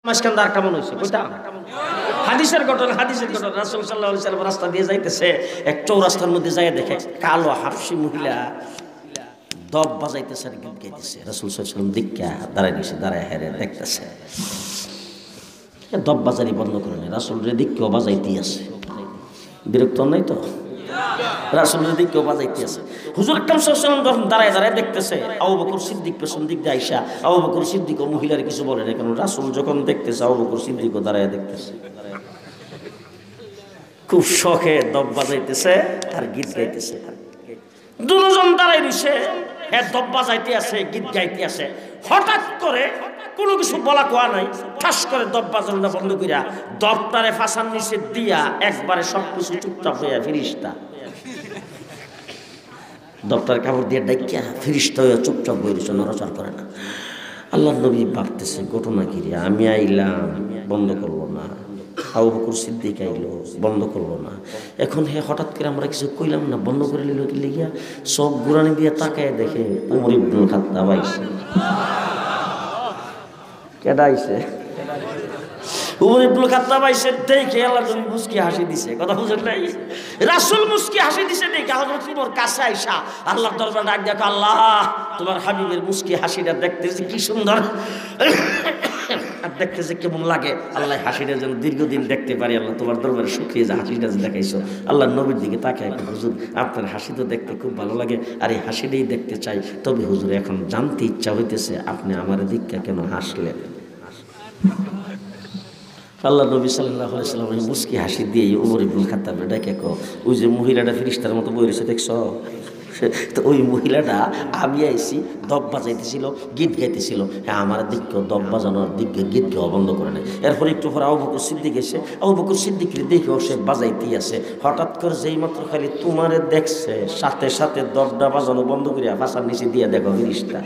মাসকান্দার কেমন হয়েছে কইতা হাদিসের ঘটনা রাসূল সাল্লাল্লাহু আলাইহি ওয়াসাল্লাম রাস্তা দিয়ে যাইতেছে, এক চৌরাস্তার মধ্যে যায় দেখে কালো হাফসি মহিলা দব বাজাইতেছে আর গীত গাইতেছে। রাসূল সাল্লাল্লাহু আলাইহি ওয়াসাল্লাম দিক্কা দাঁড়ায় হেরে দেখতেছে, দব বাজারি বন্ধ করে নেই। রাসূল রে দিক্কাও বাজাইতেই আছে, বিরক্ত নাই তো? রাসূলের দিকেও বাজাইতে আছে। হুজুর আকরাম সাল্লাল্লাহু আলাইহি ওয়াসাল্লাম যখন দাঁড়ায় দেখতেছে, আবু বকর সিদ্দিক পেছন দিক দিয়ে আইসা, আবু বকর সিদ্দিক ও মহিলার কিছু বলে না, কারণ রাসূল যখন দেখতেছে আবু বকর সিদ্দিকও দাঁড়ায় দেখতেছে। খুব শখে দব বাজাইতেছে আর গীত গাইতেছে। দুজন দাঁড়ায় রইছে, দব বাজাইতে আছে, গীত গাইতে আছে। হঠাৎ করে কোনো কিছু বলা কোয়া নাই, ঠাস করে দব বাজানোটা বন্ধ করিয়া দবটারে ফাঁসার নিচে দিয়া একবারে সবকিছু চুপচাপ হইয়া ফিরিস্তা দপ্তর কাপড় দিয়ে ডাইকিয়া ফিরিস্তা হইয়া চুপচাপ বইছে, নড়াচড় করে না। আল্লাহ নবী ভাবতেছে ঘটনা কি রে, আমি আইলাম বন্ধ করলো না, আবু বকর সিদ্দিক আইলো বন্ধ করলো না, এখন হে হঠাৎ করে আমরা কিছু কইলাম না বন্ধ করে নিল কি লিগিয়া? সব গুরানি দিয়ে তাকায় দেখে উমর ইবনুল খাত্তাব আইছে। কেডা আইছে? উমর ইবনুল খাত্তাব আইছে দেখে আল্লাহ নবী মুস্কি হাসি দিছে। কথা বুঝেন নাই? রাসূল মুস্কি হাসি দিছে দেখে হযরত উমর কাছে আইসা আল্লাহর দরবারে ডাক দেখো, আল্লাহ তোমার হাবিবের মুস্কি হাসিটা দেখতেছি কি সুন্দর, আর দেখতেছে কেমন লাগে। আল্লাহ হাসিটা যেন দীর্ঘদিন দেখতে পারি। আল্লাহ তোমার দরবারে শুকরিয়া যে হাসিটা যে দেখাইছো। আল্লাহ নবীর দিকে তাকায়, হুজুর আপনার হাসি তো দেখতে খুব ভালো লাগে, আর এই হাসিটাই দেখতে চাই। তবে হুজুর এখন জানতে ইচ্ছা হইতেছে আপনি আমার দিকটা কেন হাসলেন? আল্লাহ নবী সাল্লাল্লাহু আলাইহি ওয়াসাল্লাম মুস্কি হাসি দিয়ে উমর ইবনুল খাত্তাবের ডাকে কো, ওই যে মহিলাটা ফেরেশতার মতো বই রয়েছে দেখছো, তো ওই মহিলাটা আমি আইসি দব বাজাইতেছিল, গীত গাইতেছিল, হ্যাঁ আমার দিককে দব বাজানোর দিককে গীতকে বন্ধ করে নেয়। এরপর একটু পরে আবু বকর সিদ্দিক এসে আবু বকর সিদ্দিককে দেখেও সে বাজাইতেই আছে। হঠাৎ করে যেই মাত্র খালি তোমারে দেখছে, সাথে সাথে দবটা বাজানো বন্ধ করিয়া ফাঁসার নিচে দিয়ে দেখো ফেরেশতা।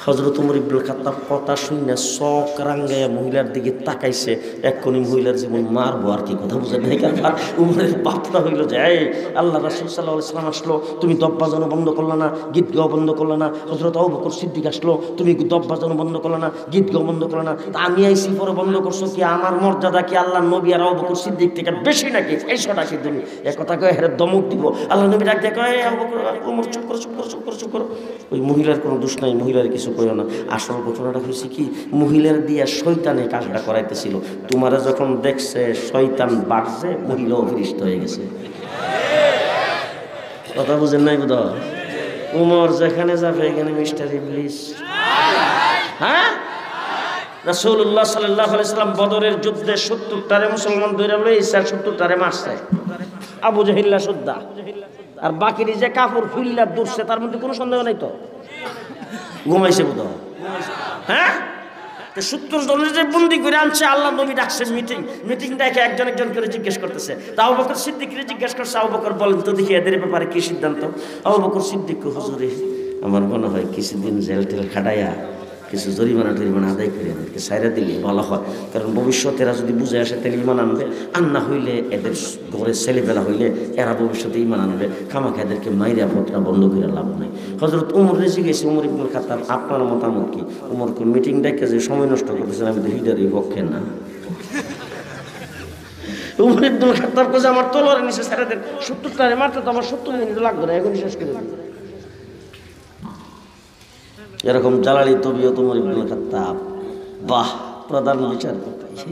হযরত উমর ইবনুল খাত্তাব কথা শুনে চোখ রাঙ্গাইয়া মহিলার দিকে তাকাইছে, এক্ষুনি মহিলার জীবন মারবো আর কি। কথা বুঝে নাই? কারণ উমরের বাপটা হইল যে এই আল্লাহ রাসূল সাল্লাল্লাহু আলাইহি ওয়াসাল্লাম আসলো, তুমি দব বাজানো বন্ধ করলা না, গীত গাও বন্ধ করলা না। হযরত আবু বকর সিদ্দিক আসলো, তুমি দব বাজানো বন্ধ করলা না, গীত গাও বন্ধ করলা না। তা আমি আইসি পরে বন্ধ করছো কি? আমার মর্যাদা কি আল্লাহ নবী আর আবু বকর সিদ্দিক থেকে বেশি নাকি? এই সটা কি তুমি এক কথা কয়ে হেরে দমক দিব? আল্লাহ নবী ডাক দেখো, এই আবু বকর উমর চুপ করো চুপ করো চুপ করো চুপ করো। ওই মহিলার কোনো দোষ নাই, মহিলার কিছু কইও না। আসল ঘটনাটা হয়েছে কি, মহিলার দিয়া শয়তানে কাজটা করাইতেছিল। তোমারা যখন দেখছে শয়তান বাড়ছে, মহিলাও ফেরেশতা হয়ে গেছে। কথা বুঝেন নাই বোধ? উমর যেখানে যাবে এখানে মিস্টার ইবলিস। হ্যাঁ, রাসূলুল্লাহ সাল্লাল্লাহু আলাইহি ওয়াসাল্লাম বদরের যুদ্ধে ৭০টারে মুসলমান ধরে লইছে, ৭০টারে মারছে আবু জাহিল্লা সুদ্দা, আর বাকি যে কাপড় ফুল্লা দূরছে তার মধ্যে কোনো সন্দেহ নাই তো। ঘুমাইছে বোধ? হ্যাঁ, ৭০ জনের যে বন্দি করে আনছে, আল্লাহ নবী ডাকছে মিটিং দেখে একজন করে জিজ্ঞেস করতেছে। তা আবু বকর সিদ্দিককে জিজ্ঞেস করছে, আবু বকর বলেন তো দেখি এদের ব্যাপারে কি সিদ্ধান্ত? আবু বকর সিদ্দিক, হুজুরে আমার মনে হয় কিছুদিন জেল টেল খাটাইয়া কিছু জরিমানা আদায় করে এদেরকে সাইরা দিলে ভালো হয়, কারণ ভবিষ্যতে এরা যদি বুঝে আসে তাহলে ইমান আনবে, আর না হইলে এদের ঘরে ছেলেবেলা হইলে এরা ভবিষ্যতে ইমান আনবে। খামাখা এদেরকে মাইরা ভোটটা বন্ধ করে লাভ নাই। হযরত উমর রেজি গেছে, উমর ইবনুল খাত্তাব আপনার মতামত কি? উমরকে মিটিং ডেকে যে সময় নষ্ট করতেছেন, আমি তো হিডারই পক্ষে না। উমর ইবনুল খাত্তাব কাছে আমার তলোয়ারের নিচে ছেড়ে দেন, ৭০টারে মারতে তো আমার ৭০ মিনিট লাগবে না, এখন শেষ করে দিন। এরকম জালালি তবিয়ত উমর ইবনুল খাত্তাব, বাহ, প্রধান বিচারপতি।